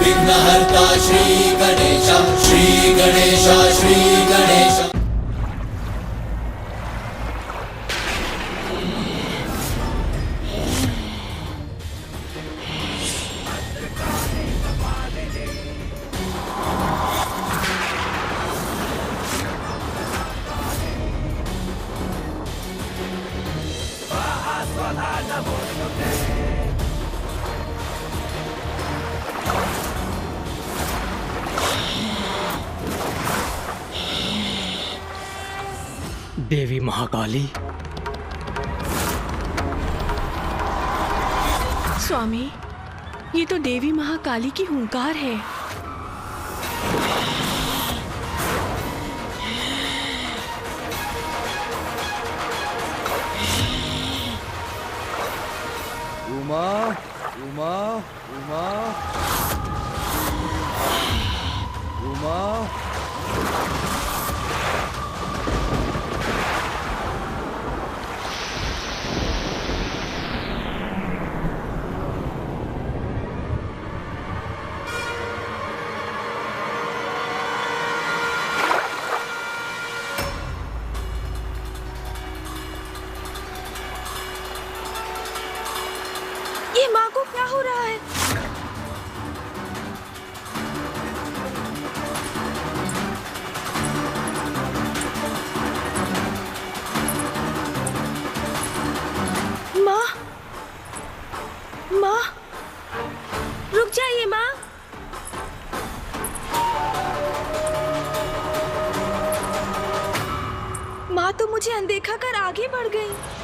विघ्नहर्ता श्री गणेश, श्री गणेश, श्री गणेश। देवी महाकाली। स्वामी, ये तो देवी महाकाली की हुंकार है। उमा, उमा, उमा, उमा। ये माँ को क्या हो रहा है? माँ, माँ, रुक जाइए माँ। माँ तो मुझे अनदेखा कर आगे बढ़ गई।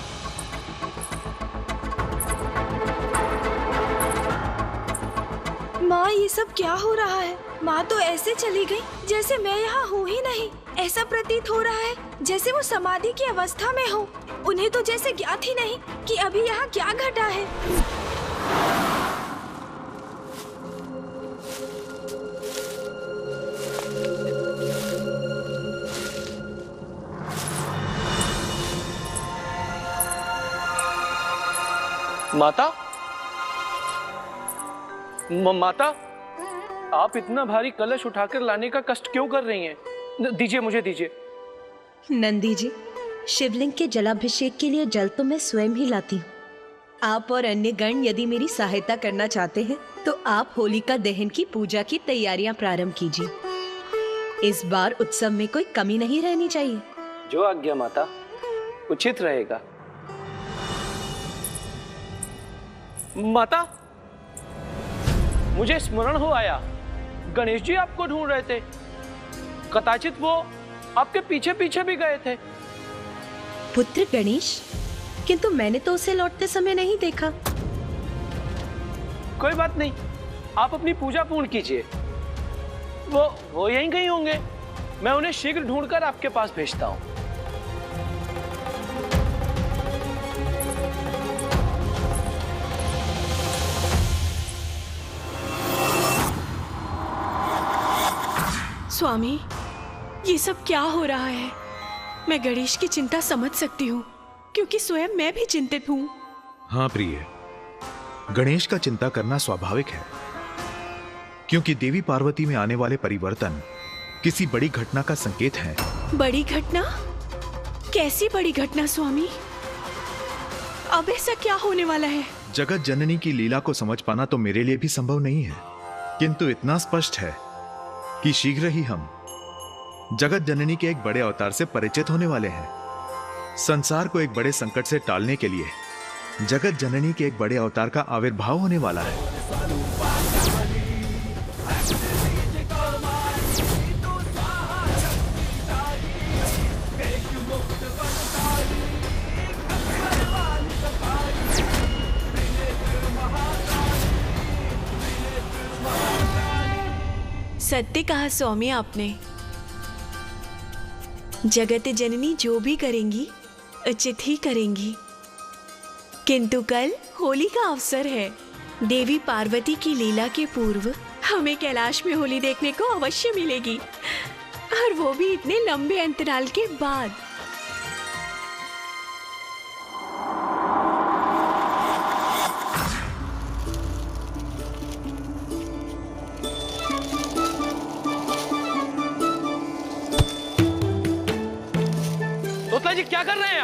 माँ, ये सब क्या हो रहा है? माँ तो ऐसे चली गई जैसे मैं यहाँ हूँ ही नहीं। ऐसा प्रतीत हो रहा है जैसे वो समाधि की अवस्था में हो। उन्हें तो जैसे ज्ञात ही नहीं कि अभी यहाँ क्या घटा है। माता, माता, आप इतना भारी कलश उठाकर लाने का कष्ट क्यों कर रही हैं? दीजिए, मुझे दीजिए। नंदी जी, शिवलिंग के जलाभिषेक के लिए जल तो मैं स्वयं ही लाती हूँ। आप और अन्य गण यदि मेरी सहायता करना चाहते हैं तो आप होलिका दहन की पूजा की तैयारियां प्रारंभ कीजिए। इस बार उत्सव में कोई कमी नहीं रहनी चाहिए। जो आज्ञा माता, उचित रहेगा। माता, मुझे स्मरण हो आया, गणेश जी आपको ढूंढ रहे थे। कदाचित वो आपके पीछे पीछे भी गए थे। पुत्र गणेश? किंतु मैंने तो उसे लौटते समय नहीं देखा। कोई बात नहीं, आप अपनी पूजा पूर्ण कीजिए। वो यहीं कहीं होंगे। मैं उन्हें शीघ्र ढूंढकर आपके पास भेजता हूं। स्वामी, ये सब क्या हो रहा है? मैं गणेश की चिंता समझ सकती हूँ, क्योंकि स्वयं मैं भी चिंतित हूँ। हाँ प्रिय, गणेश का चिंता करना स्वाभाविक है, क्योंकि देवी पार्वती में आने वाले परिवर्तन किसी बड़ी घटना का संकेत है। बड़ी घटना? कैसी बड़ी घटना स्वामी? अब ऐसा क्या होने वाला है? जगत जननी की लीला को समझ पाना तो मेरे लिए भी संभव नहीं है, किंतु इतना स्पष्ट है कि शीघ्र ही हम जगत जननी के एक बड़े अवतार से परिचित होने वाले हैं। संसार को एक बड़े संकट से टालने के लिए जगत जननी के एक बड़े अवतार का आविर्भाव होने वाला है। सत्य कहा स्वामी आपने। जगत जननी जो भी करेंगी उचित ही करेंगी, किंतु कल होली का अवसर है। देवी पार्वती की लीला के पूर्व हमें कैलाश में होली देखने को अवश्य मिलेगी, और वो भी इतने लंबे अंतराल के बाद। जी क्या कर रहे हैं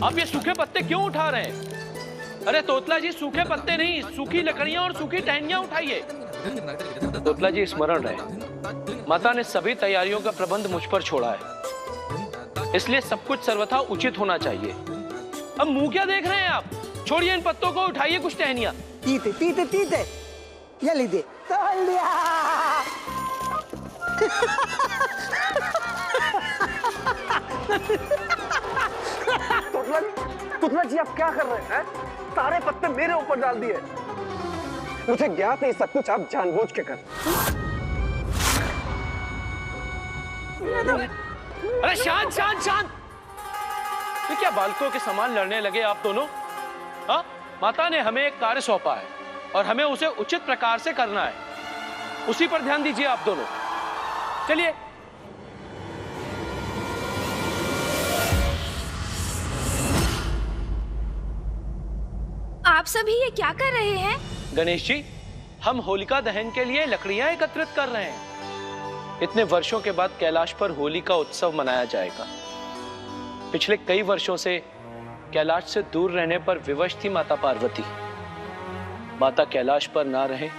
आप ये सूखे पत्ते क्यों उठा रहे हैं? अरे तोतला जी, सूखे पत्ते नहीं, सूखी लकड़ियां और सूखी टहनियां उठाइए। तोतला जी स्मरण रहे, माता ने सभी तैयारियों का प्रबंध मुझ पर छोड़ा है, इसलिए सब कुछ सर्वथा उचित होना चाहिए। अब मुंह क्या देख रहे हैं आप? छोड़िए इन पत्तों को, उठाइए कुछ टहनियां। तीते तीते तीते यलिदे तोलिया। तुतला जी आप क्या कर रहे हैं? सारे पत्ते मेरे ऊपर डाल दिए। मुझे ज्ञात है सब कुछ आप जानबूझ के कर। अरे शांत शांत शांत! ये क्या बालकों के समान लड़ने लगे आप दोनों? हाँ, माता ने हमें एक कार्य सौंपा है और हमें उसे उचित प्रकार से करना है, उसी पर ध्यान दीजिए आप दोनों। चलिए। आप सभी ये क्या कर रहे हैं? गणेश जी, हम होलिका दहन के लिए लकड़ियां एकत्रित कर रहे हैं। इतने वर्षों के बाद कैलाश पर होली का उत्सव मनाया जाएगा। पिछले कई वर्षों से कैलाश से दूर रहने पर विवश थी माता पार्वती। माता कैलाश पर ना रहे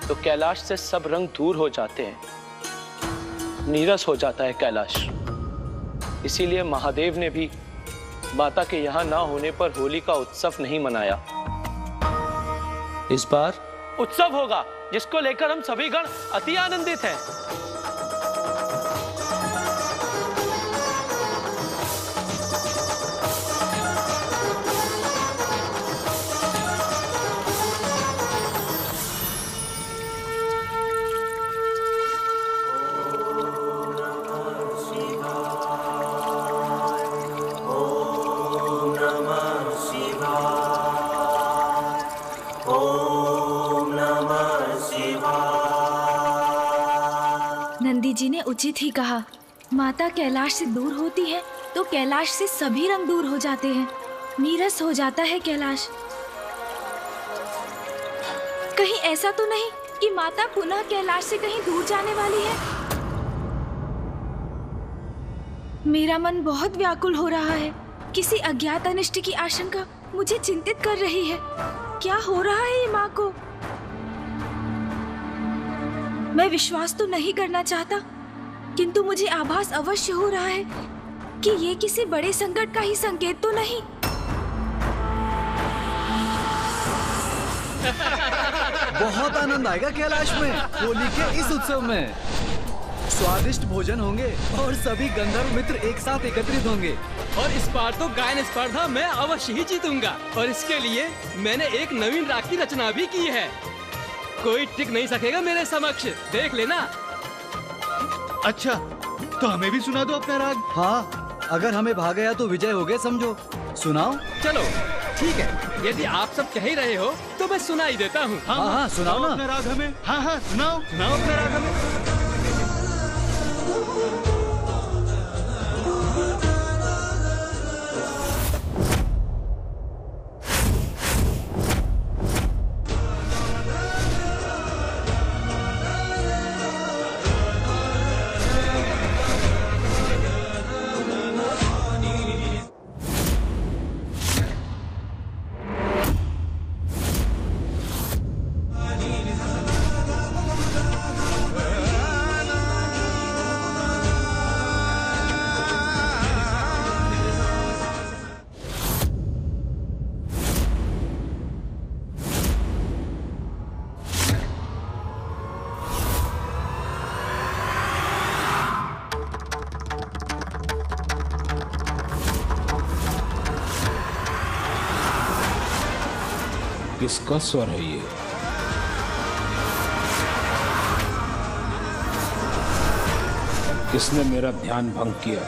तो कैलाश से सब रंग दूर हो जाते हैं, नीरस हो जाता है कैलाश। इसीलिए महादेव ने भी माता के यहाँ ना होने पर होली का उत्सव नहीं मनाया। इस बार उत्सव होगा जिसको लेकर हम सभी गण अति आनंदित हैं। नंदी जी ने उचित ही कहा, माता कैलाश से दूर होती है तो कैलाश से सभी रंग दूर हो जाते हैं, नीरस हो जाता है कैलाश। कहीं ऐसा तो नहीं कि माता पुनः कैलाश से कहीं दूर जाने वाली है? मेरा मन बहुत व्याकुल हो रहा है। किसी अज्ञात अनिष्ट की आशंका मुझे चिंतित कर रही है। क्या हो रहा है ये माँ को? मैं विश्वास तो नहीं करना चाहता, किंतु मुझे आभास अवश्य हो रहा है कि ये किसी बड़े संकट का ही संकेत तो नहीं। बहुत आनंद आएगा कैलाश में होली के इस उत्सव में। स्वादिष्ट भोजन होंगे और सभी गंधर्व मित्र एक साथ एकत्रित होंगे। और इस बार तो गायन स्पर्धा मैं अवश्य ही जीतूंगा, और इसके लिए मैंने एक नवीन राग की रचना भी की है। कोई टिक नहीं सकेगा मेरे समक्ष, देख लेना। अच्छा, तो हमें भी सुना दो अपना राग। हाँ, अगर हमें भाग गया तो विजय हो गए समझो। सुनाओ। चलो ठीक है, यदि आप सब कह ही रहे हो तो मैं सुना ही देता हूँ। हाँ, सुनाओ ना अपना राग हमें। हाँ, सुनाओ अपना राग हमें। किसका स्वर है ये? किसने मेरा ध्यान भंग किया?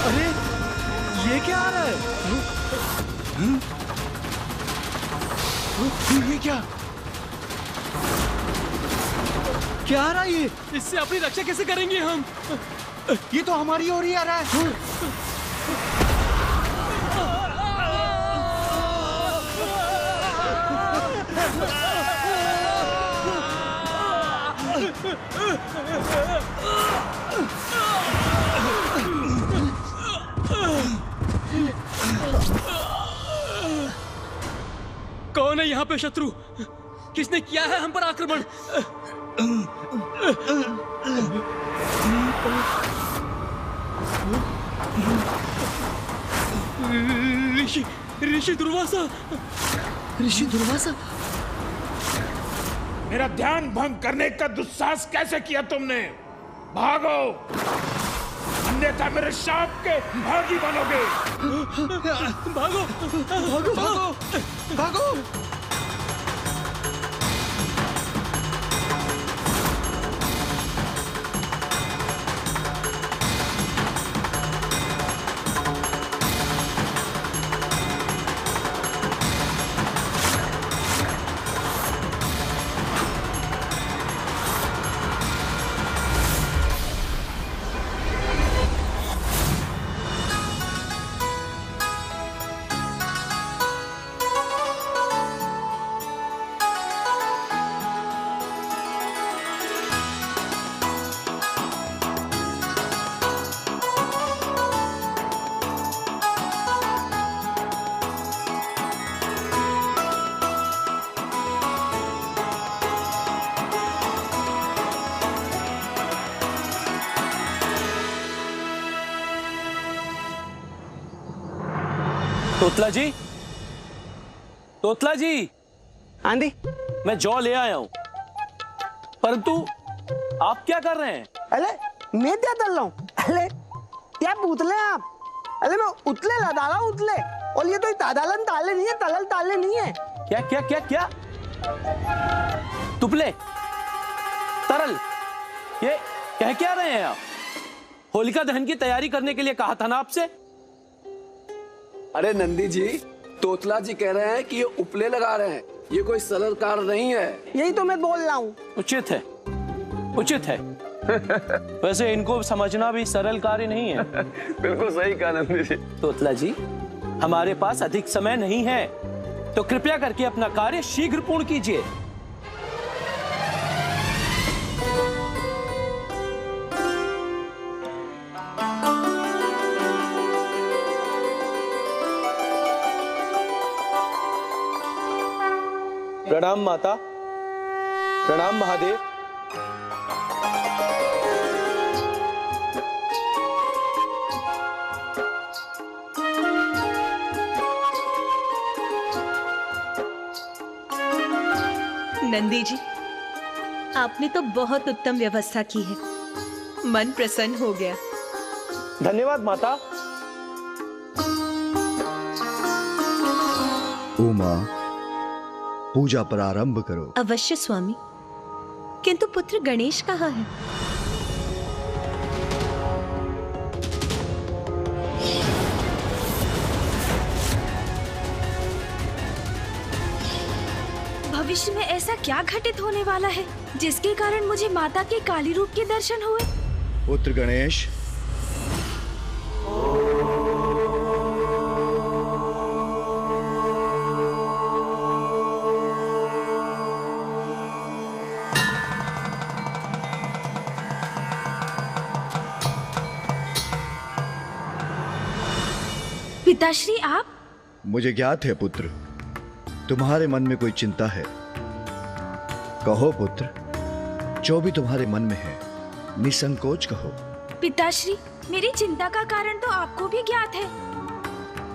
अरे ये क्या आ रहा है? ये क्या क्या आ रहा है ये? इससे अपनी रक्षा कैसे करेंगे हम? ये तो हमारी ओर ही आ रहा है। कौन है यहाँ पे शत्रु? किसने किया है हम पर आक्रमण? ऋषि ऋषि दुर्वासा। ऋषि दुर्वासा, मेरा ध्यान भंग करने का दुस्साहस कैसे किया तुमने? भागो, अन्यथा मेरे शाप के भागी बनोगे। भागो भागो भागो भागो। तोतला जी, तोतला जी, आंधी, मैं जौ ले आया हूं, परंतु आप क्या कर रहे हैं? अरे मैं क्या कर रहा हूँ? अरे क्या पूतले हैं आप? अरे मैं उतले लदा रहा हूँ, उतले। और ये तो तादालन ताले नहीं है, तलल ताले नहीं है। क्या क्या क्या क्या? तुपले, तरल, ये कह क्या रहे हैं आप? होलिका दहन की तैयारी करने के लिए कहा था ना आपसे? अरे नंदी जी, तोतला जी कह रहे हैं कि ये उपले लगा रहे हैं, ये कोई सरल कार्य नहीं है। यही तो मैं बोल रहा हूँ। उचित है, उचित है। वैसे इनको समझना भी सरल कार्य नहीं है। बिल्कुल सही कहा नंदी जी। तोतला जी, हमारे पास अधिक समय नहीं है, तो कृपया करके अपना कार्य शीघ्र पूर्ण कीजिए। प्रणाम माता, प्रणाम महादेव। नंदी जी, आपने तो बहुत उत्तम व्यवस्था की है, मन प्रसन्न हो गया। धन्यवाद माता। उमा, पूजा प्रारंभ करो। अवश्य स्वामी, किंतु पुत्र गणेश कहाँ है? भविष्य में ऐसा क्या घटित होने वाला है जिसके कारण मुझे माता के काली रूप के दर्शन हुए? पुत्र गणेश, पिताश्री आप? मुझे ज्ञात है पुत्र, तुम्हारे मन में कोई चिंता है। कहो पुत्र, जो भी तुम्हारे मन में है निसंकोच कहो। पिताश्री, मेरी चिंता का कारण तो आपको भी ज्ञात है।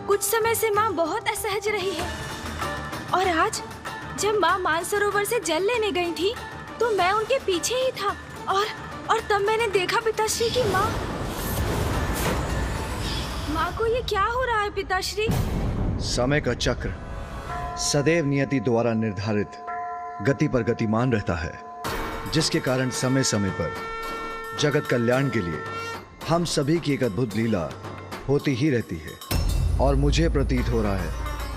कुछ समय से माँ बहुत असहज रही है, और आज जब माँ मानसरोवर से जल लेने गई थी तो मैं उनके पीछे ही था, और तब मैंने देखा पिताश्री की माँ को ये क्या हो रहा है पिताश्री? समय का चक्र सदैव नियति द्वारा निर्धारित गति पर गतिमान रहता है, जिसके कारण समय समय पर जगत कल्याण के लिए हम सभी की एक अद्भुत लीला होती ही रहती है। और मुझे प्रतीत हो रहा है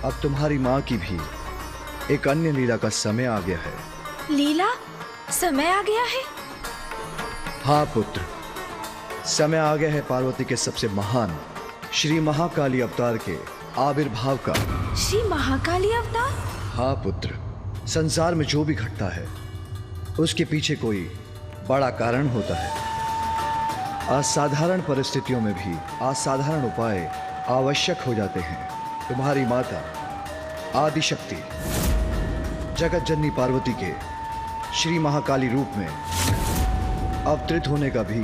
अब तुम्हारी माँ की भी एक अन्य लीला का समय आ गया है। लीला? समय आ गया है? हाँ पुत्र, समय आ गया है पार्वती के सबसे महान श्री महाकाली अवतार के आविर्भाव का। श्री महाकाली अवतार? हाँ पुत्र, संसार में जो भी घटता है उसके पीछे कोई बड़ा कारण होता है। असाधारण परिस्थितियों में भी असाधारण उपाय आवश्यक हो जाते हैं। तुम्हारी माता आदिशक्ति जगत जननी पार्वती के श्री महाकाली रूप में अवतरित होने का भी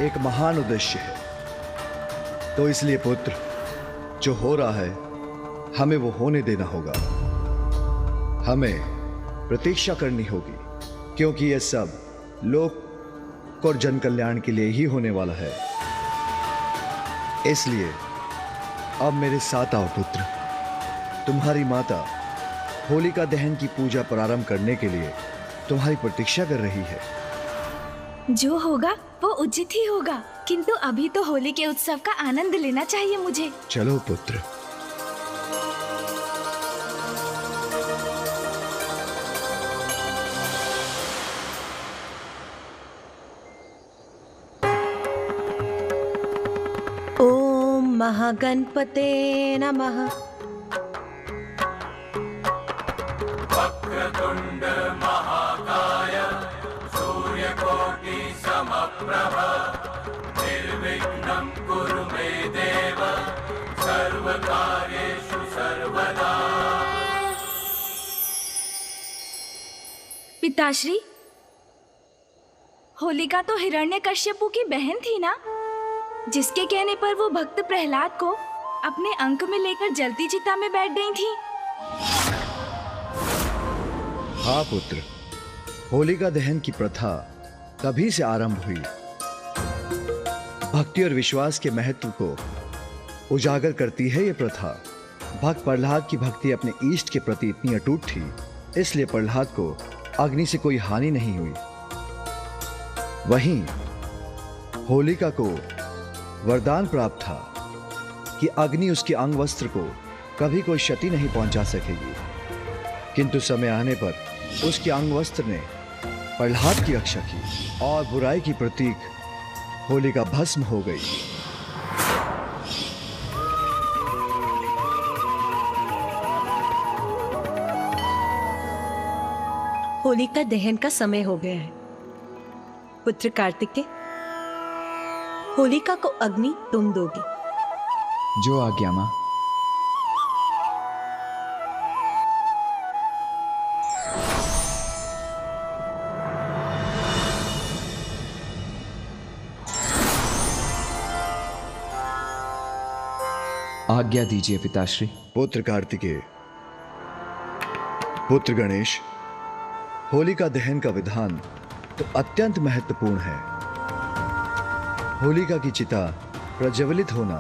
एक महान उद्देश्य है। तो इसलिए पुत्र, जो हो रहा है हमें वो होने देना होगा। हमें प्रतीक्षा करनी होगी, क्योंकि यह सब लोक और जन कल्याण के लिए ही होने वाला है। इसलिए अब मेरे साथ आओ पुत्र। तुम्हारी माता होलिका दहन की पूजा प्रारंभ करने के लिए तुम्हारी प्रतीक्षा कर रही है। जो होगा वो उचित ही होगा, किंतु अभी तो होली के उत्सव का आनंद लेना चाहिए मुझे। चलो पुत्र। ओम महागणपते नमः। वक्रतुंड महाकाय सूर्यकोटि समप्रभ निर्विघ्नं कुरु मे देव सर्वकार्येषु सर्वदा। पिताश्री, होलिका तो हिरण्यकश्यपु की बहन थी ना, जिसके कहने पर वो भक्त प्रहलाद को अपने अंक में लेकर जलती चिता में बैठ गई थी। हाँ पुत्र, होलिका दहन की प्रथा तभी से आरंभ हुई। भक्ति और विश्वास के महत्व को उजागर करती है ये प्रथा। भक्त प्रहलाद की भक्ति अपने इष्ट के प्रति इतनी अटूट थी, इसलिए प्रहलाद को अग्नि से कोई हानि नहीं हुई। वहीं होलिका को वरदान प्राप्त था कि अग्नि उसके अंग वस्त्र को कभी कोई क्षति नहीं पहुंचा सकेगी, किंतु समय आने पर उसके अंग वस्त्र ने प्रहलाद की रक्षा की और बुराई की प्रतीक होलिका भस्म हो गई। होलिका दहन का समय हो गया है। पुत्र कार्तिकेय, होलिका को अग्नि तुम दोगे। जो आज्ञा मां। आज्ञा दीजिए पिताश्री। पुत्र कार्तिकेय, पुत्र गणेश, होलिका दहन का विधान तो अत्यंत महत्वपूर्ण है। होलिका की चिता प्रज्वलित होना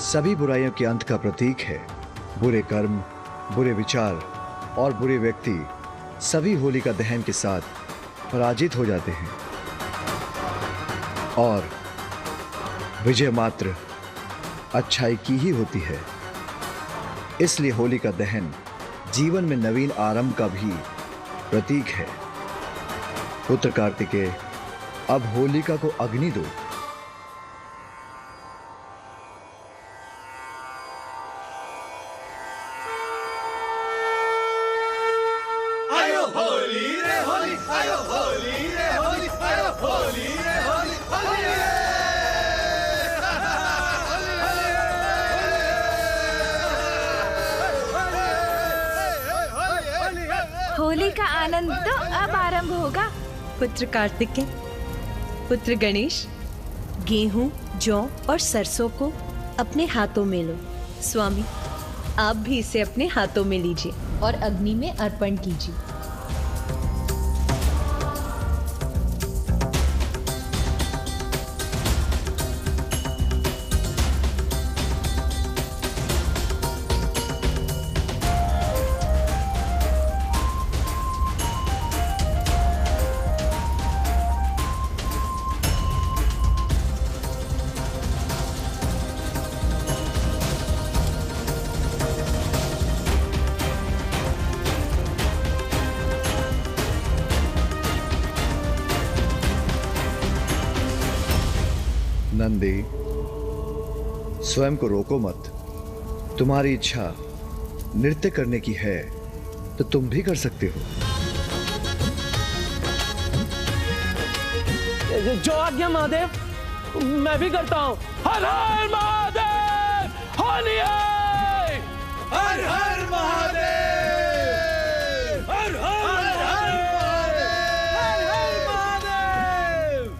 सभी बुराइयों के अंत का प्रतीक है। बुरे कर्म, बुरे विचार और बुरे व्यक्ति सभी होलिका दहन के साथ पराजित हो जाते हैं और विजय मात्र अच्छाई की ही होती है। इसलिए होलिका दहन जीवन में नवीन आरंभ का भी प्रतीक है। पुत्र कार्तिकेय, अब होलिका को अग्नि दो। आयो होली रे होली, आयो होली रे होली, आयो होली रे होली, होली होली का आनंद तो अब आरंभ होगा। पुत्र कार्तिकेय, पुत्र गणेश, गेहूं, जौ और सरसों को अपने हाथों में लो। स्वामी, आप भी इसे अपने हाथों में लीजिए और अग्नि में अर्पण कीजिए। नंदी, स्वयं को रोको मत। तुम्हारी इच्छा नृत्य करने की है तो तुम भी कर सकते हो। जो आज्ञा महादेव, मैं भी करता हूँ। हर हर महादेव, होली है। हर हर महादेव, हर हर महादेव, हर हर महादेव।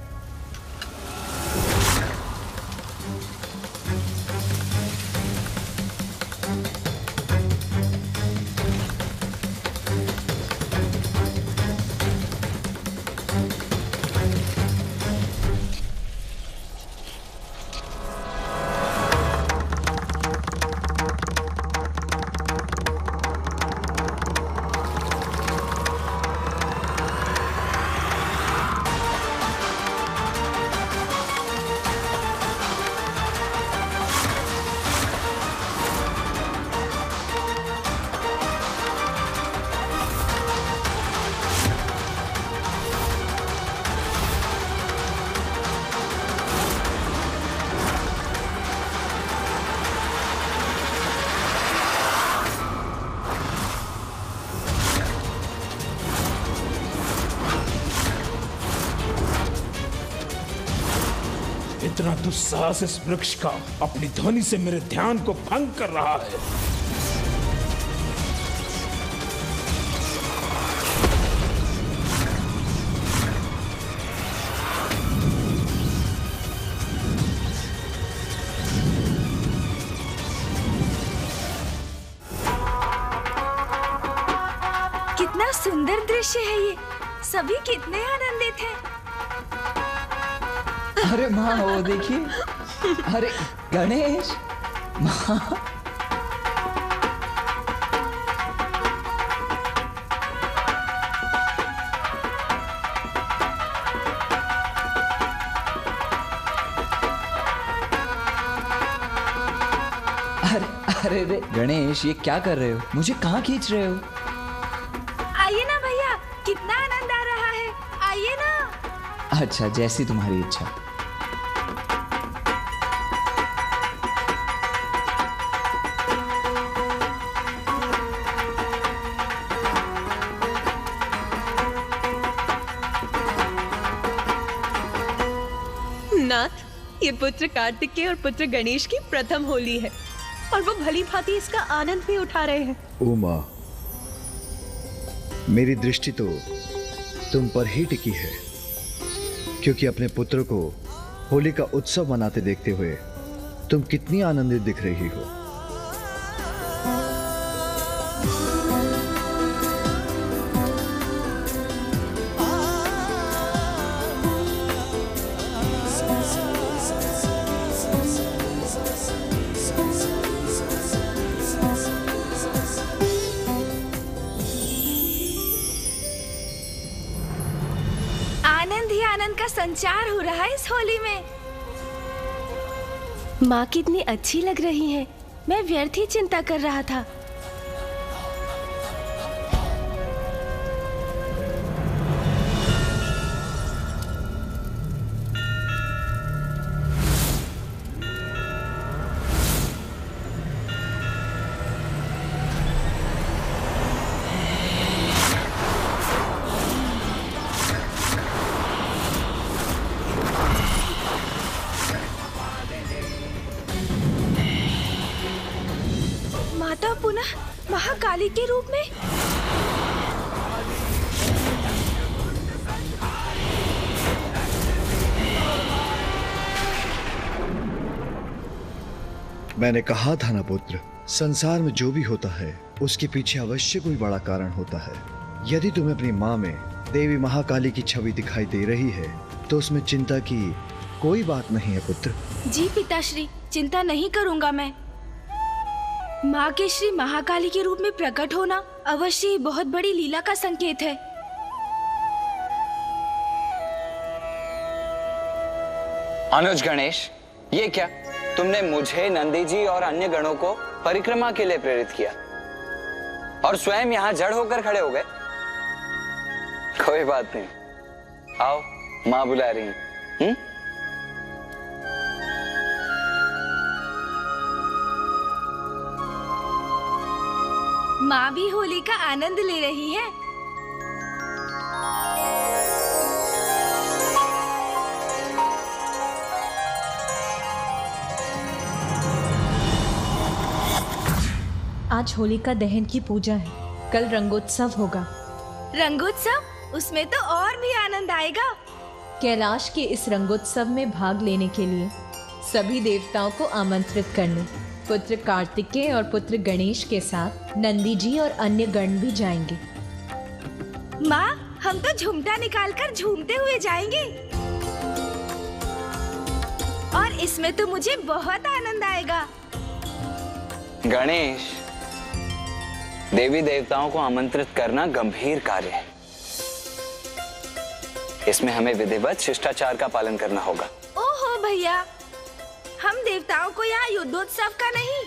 इतना दुस्साहस इस वृक्ष का अपनी ध्वनि से मेरे ध्यान को भंग कर रहा है। कितना सुंदर दृश्य है ये, सभी कितने आनंदित हैं। अरे माँ वो देखिए, अरे गणेश माँ। अरे रे गणेश, ये क्या कर रहे हो? मुझे कहाँ खींच रहे हो? आइए ना भैया, कितना आनंद आ रहा है, आइए ना। अच्छा, जैसी तुम्हारी इच्छा। नाथ, ये पुत्र कार्तिकेय और पुत्र गणेश की प्रथम होली है और वो भली भांति इसका आनंद भी उठा रहे हैं। उमा, मेरी दृष्टि तो तुम पर ही टिकी है, क्योंकि अपने पुत्र को होली का उत्सव मनाते देखते हुए तुम कितनी आनंदित दिख रही हो। आनंद ही आनंद का संचार हो रहा है इस होली में। माँ कितनी अच्छी लग रही है, मैं व्यर्थ ही चिंता कर रहा था। माता पुनः महाकाली के रूप में। मैंने कहा था ना पुत्र, संसार में जो भी होता है उसके पीछे अवश्य कोई बड़ा कारण होता है। यदि तुम्हें अपनी माँ में देवी महाकाली की छवि दिखाई दे रही है तो उसमें चिंता की कोई बात नहीं है पुत्र। जी पिताश्री, चिंता नहीं करूंगा मैं। माँ के श्री महाकाली के रूप में प्रकट होना अवश्य ही बहुत बड़ी लीला का संकेत है। अनुज गणेश, ये क्या तुमने मुझे, नंदी जी और अन्य गणों को परिक्रमा के लिए प्रेरित किया और स्वयं यहाँ जड़ होकर खड़े हो गए? कोई बात नहीं, आओ, माँ बुला रही हैं। माँ भी होली का आनंद ले रही है। आज होलिका दहन की पूजा है, कल रंगोत्सव होगा। रंगोत्सव? उसमें तो और भी आनंद आएगा। कैलाश के इस रंगोत्सव में भाग लेने के लिए सभी देवताओं को आमंत्रित करने पुत्र कार्तिकेय और पुत्र गणेश के साथ नंदी जी और अन्य गण भी जाएंगे। माँ, हम तो झुमटा निकालकर झूमते हुए जाएंगे और इसमें तो मुझे बहुत आनंद आएगा। गणेश, देवी देवताओं को आमंत्रित करना गंभीर कार्य है। इसमें हमें विधिवत शिष्टाचार का पालन करना होगा। ओहो भैया, हम देवताओं को यहाँ युद्धोत्सव का नहीं,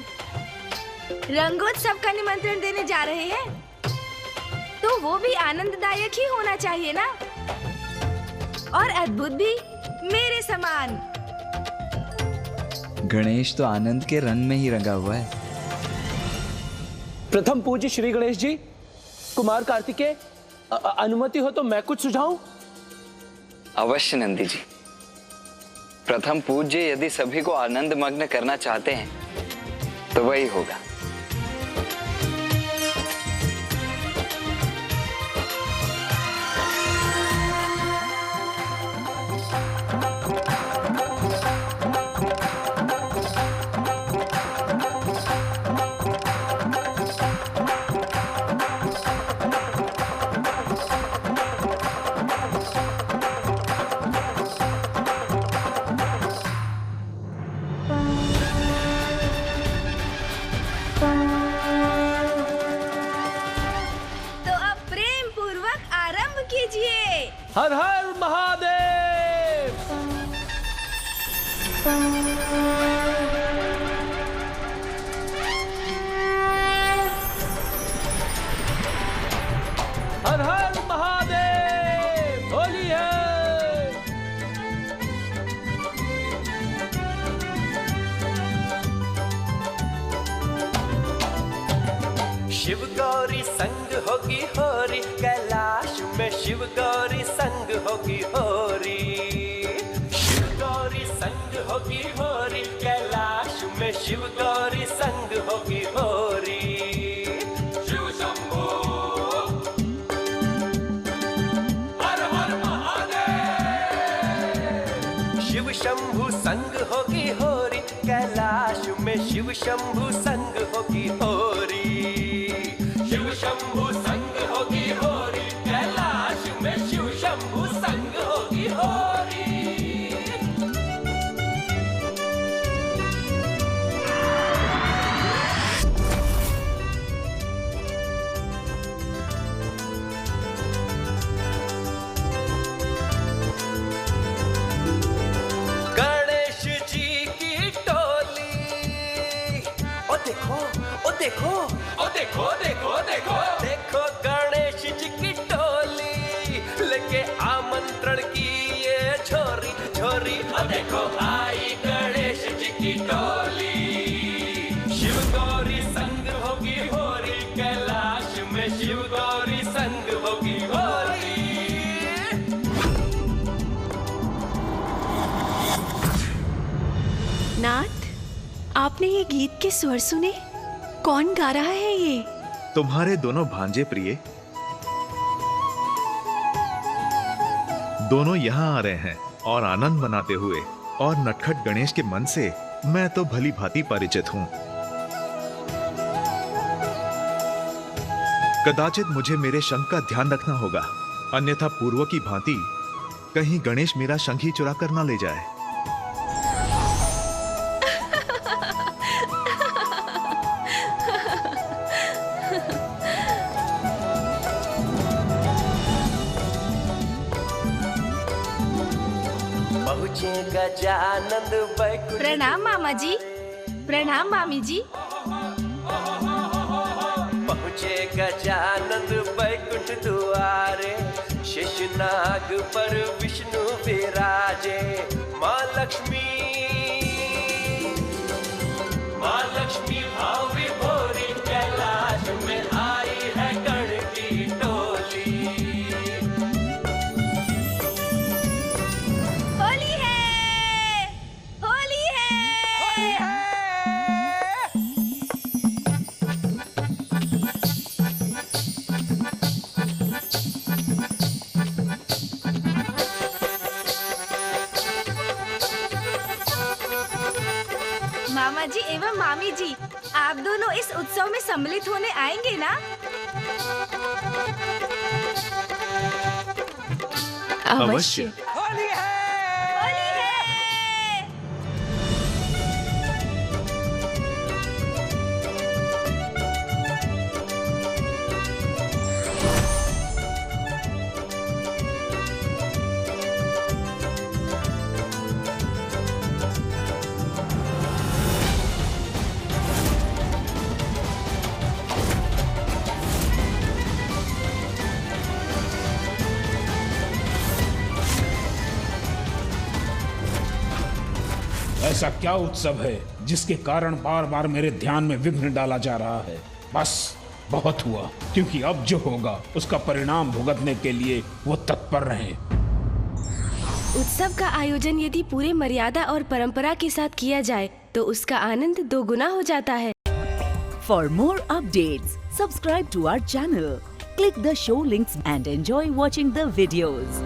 रंगोत्सव का निमंत्रण देने जा रहे हैं, तो वो भी आनंददायक ही होना चाहिए ना, और अद्भुत भी मेरे समान। गणेश तो आनंद के रंग में ही रंगा हुआ है। प्रथम पूज्य श्री गणेश जी, कुमार कार्तिकेय, अनुमति हो तो मैं कुछ सुझाऊं? अवश्य नंदी जी। प्रथम पूज्य यदि सभी को आनंद मग्न करना चाहते हैं तो वही होगा। हर हर महादेव। हर हर महादेव। होली है। शिव गौरी संग होगी होरी, कैलाश में शिव गौरी संग होगी होरी। शिव गौरी संग होगी होरी, कैलाश में शिव गौरी संग होगी होरी। शिव शंभू हर हर महादेव। शिव शंभू संग होगी होरी, कैलाश में शिव शंभू संग होगी होरी। शिव शंभू संग होगी होरी, कैलाश में शिव शंभू संग होगी होरी। गणेश जी की टोली, ओ देखो ओ देखो ओ देखो देखो देखो देखो, गणेश जी की टोली लेके आमंत्रण की ये झोरी झोरी। ओ देखो आई गणेश जी की टोली। शिव गौरी संग होगी होरी, कैलाश में शिव गौरी संग होगी होरी। नाथ, आपने ये गीत के स्वर सुने? कौन गा रहा है ये? तुम्हारे दोनों भांजे प्रिय दोनों यहाँ आ रहे हैं और आनंद मनाते हुए, और नटखट गणेश के मन से मैं तो भली भांति परिचित हूँ। कदाचित मुझे मेरे शंख का ध्यान रखना होगा, अन्यथा पूर्व की भांति कहीं गणेश मेरा शंख ही चुरा कर ना ले जाए। गजानंद बैकुंठ। प्रणाम मामा जी। प्रणाम मामी जी। पहुँचे गजानंद बैकुंठ द्वारे, शेषनाग पर विष्णु विराजे। माँ लक्ष्मी भाव विभोरी, कैलाश में आए। मामा जी एवं मामी जी, आप दोनों इस उत्सव में सम्मिलित होने आएंगे ना? अवश्य। होली है! होली है! ऐसा क्या उत्सव है जिसके कारण बार बार मेरे ध्यान में विघ्न डाला जा रहा है? बस बहुत हुआ, क्योंकि अब जो होगा उसका परिणाम भुगतने के लिए वो तत्पर रहे। उत्सव का आयोजन यदि पूरे मर्यादा और परंपरा के साथ किया जाए तो उसका आनंद दोगुना हो जाता है। For more updates, subscribe to our channel, click the show links and enjoy watching the videos.